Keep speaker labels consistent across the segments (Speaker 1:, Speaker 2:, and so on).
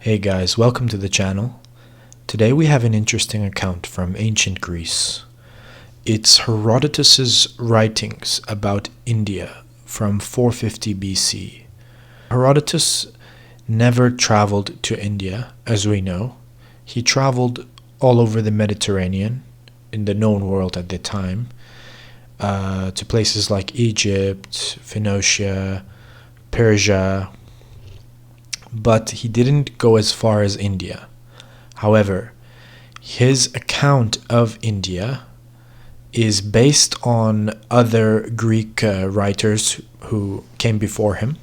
Speaker 1: Hey guys, welcome to the channel. Today we have an interesting account from ancient Greece. It's Herodotus's writings about India from 450 BC. Herodotus never traveled to India, as we know. He traveled all over the Mediterranean, in the known world at the time, to places like Egypt, Phoenicia, Persia, but he didn't go as far as India. However, his account of India is based on other Greek writers who came before him,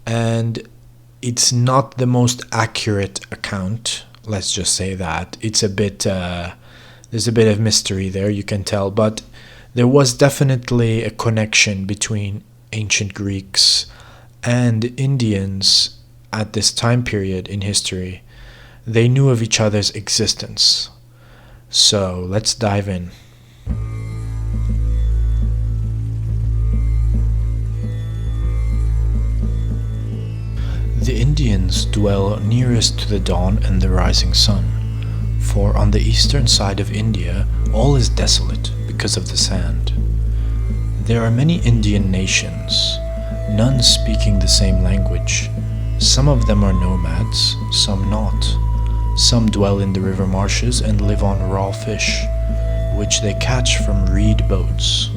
Speaker 1: and it's not the most accurate account. Let's just say that it's a bit there's a bit of mystery there, you can tell, but there was definitely a connection between ancient Greeks and Indians at this time period in history. They knew of each other's existence. So let's dive in. The Indians dwell nearest to the dawn and the rising sun, for on the eastern side of India all is desolate because of the sand. There are many Indian nations, none speaking the same language. Some of them are nomads, some not. Some dwell in the river marshes and live on raw fish, which they catch from reed boats.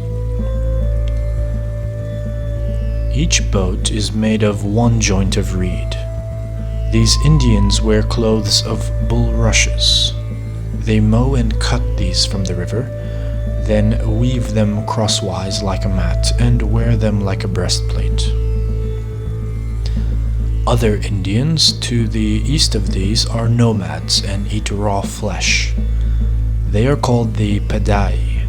Speaker 1: Each boat is made of one joint of reed. These Indians wear clothes of bulrushes. They mow and cut these from the river, then weave them crosswise like a mat and wear them like a breastplate. Other Indians to the east of these are nomads and eat raw flesh. They are called the Padai.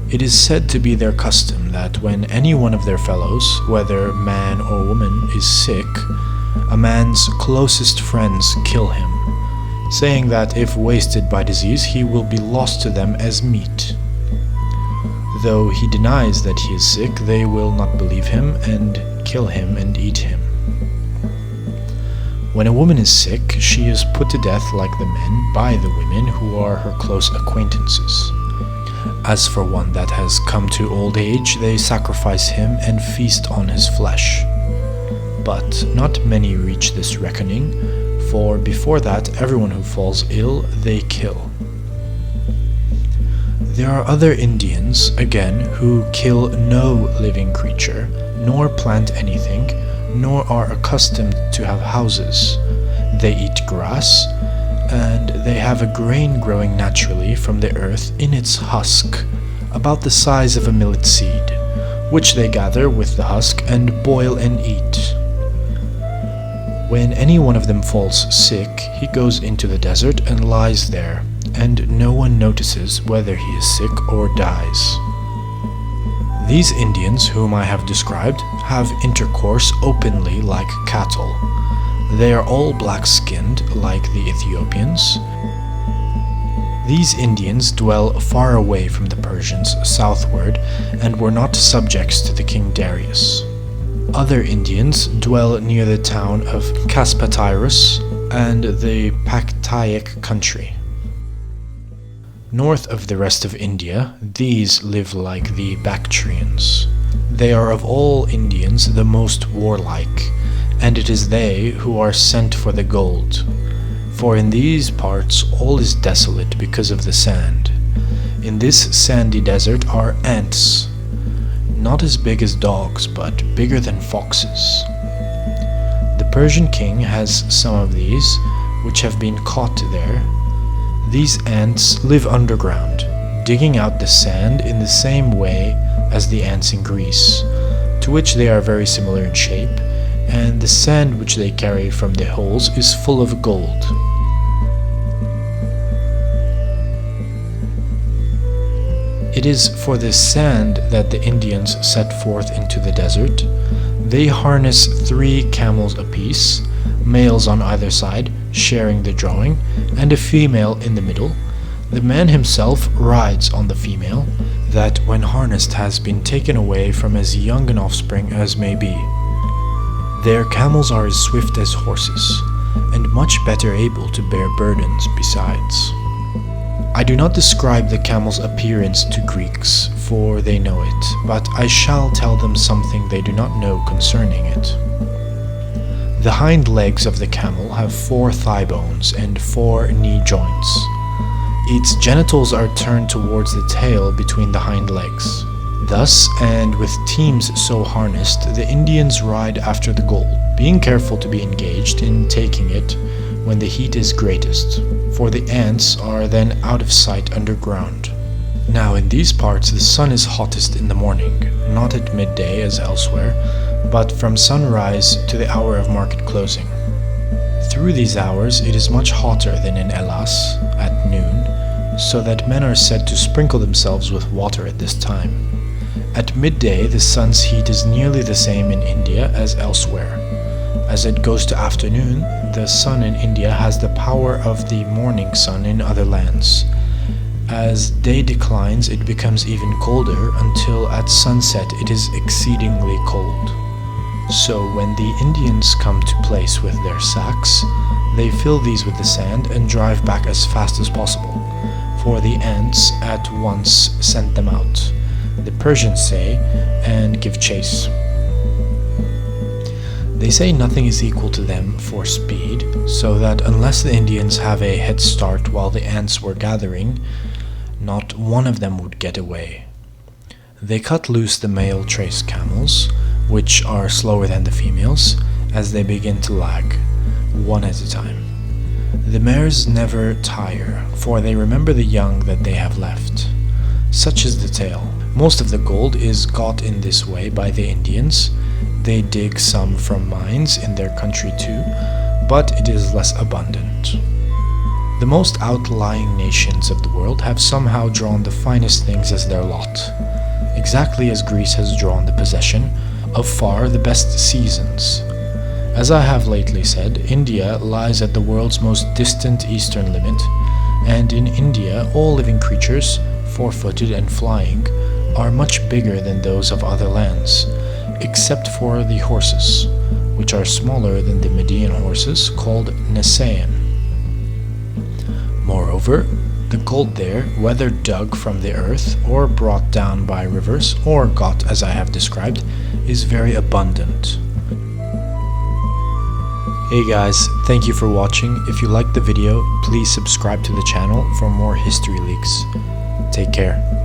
Speaker 1: It is said to be their custom that when any one of their fellows, whether man or woman, is sick, a man's closest friends kill him, saying that if wasted by disease he will be lost to them as meat. Though he denies that he is sick, they will not believe him and kill him and eat him. When a woman is sick, she is put to death like the men by the women who are her close acquaintances. As for one that has come to old age, they sacrifice him and feast on his flesh. But not many reach this reckoning, for before that everyone who falls ill they kill. There are other Indians, again, who kill no living creature, nor plant anything, nor are accustomed to have houses. They eat grass, and they have a grain growing naturally from the earth in its husk, about the size of a millet seed, which they gather with the husk and boil and eat. When any one of them falls sick, he goes into the desert and lies there, and no one notices whether he is sick or dies. These Indians, whom I have described, have intercourse openly like cattle. They are all black-skinned like the Ethiopians. These Indians dwell far away from the Persians southward and were not subjects to the king Darius. Other Indians dwell near the town of Caspatyrus and the Pactaic country. North of the rest of India, these live like the Bactrians. They are of all Indians the most warlike, and it is they who are sent for the gold. For in these parts all is desolate because of the sand. In this sandy desert are ants, not as big as dogs, but bigger than foxes. The Persian king has some of these, which have been caught there. These ants live underground, digging out the sand in the same way as the ants in Greece, to which they are very similar in shape, and the sand which they carry from the holes is full of gold. It is for this sand that the Indians set forth into the desert. They harness 3 camels apiece, males on either side, sharing the drawing, and a female in the middle. The man himself rides on the female, that when harnessed has been taken away from as young an offspring as may be. Their camels are as swift as horses. and much better able to bear burdens besides. I do not describe the camel's appearance to Greeks, for they know it, but I shall tell them something they do not know concerning it. The hind legs of the camel have 4 thigh bones and 4 knee joints. Its genitals are turned towards the tail between the hind legs. Thus, and with teams so harnessed, the Indians ride after the gold, being careful to be engaged in taking it when the heat is greatest, for the ants are then out of sight underground. Now in these parts the sun is hottest in the morning, not at midday as elsewhere, but from sunrise to the hour of market closing. Through these hours it is much hotter than in Hellas at noon, so that men are said to sprinkle themselves with water at this time. At midday the sun's heat is nearly the same in India as elsewhere. As it goes to afternoon, the sun in India has the power of the morning sun in other lands. As day declines, it becomes even colder until at sunset it is exceedingly cold. So when the Indians come to place with their sacks, they fill these with the sand and drive back as fast as possible, for the ants at once scent them out, the Persians say, and give chase. They say nothing is equal to them for speed, so that unless the Indians have a head start while the ants were gathering, not one of them would get away. They cut loose the male trace camels, which are slower than the females, as they begin to lag, one at a time. The mares never tire, for they remember the young that they have left. Such is the tale. Most of the gold is got in this way by the Indians. They dig some from mines in their country too, but it is less abundant. The most outlying nations of the world have somehow drawn the finest things as their lot, exactly as Greece has drawn the possession of far the best seasons. As I have lately said, India lies at the world's most distant eastern limit, and in India all living creatures, 4-footed and flying, are much bigger than those of other lands, except for the horses, which are smaller than the Median horses called Nisaean. Moreover, the gold there, whether dug from the earth or brought down by rivers or got as I have described, is very abundant. Hey guys, thank you for watching. If you liked the video, please subscribe to the channel for more history leaks. Take care.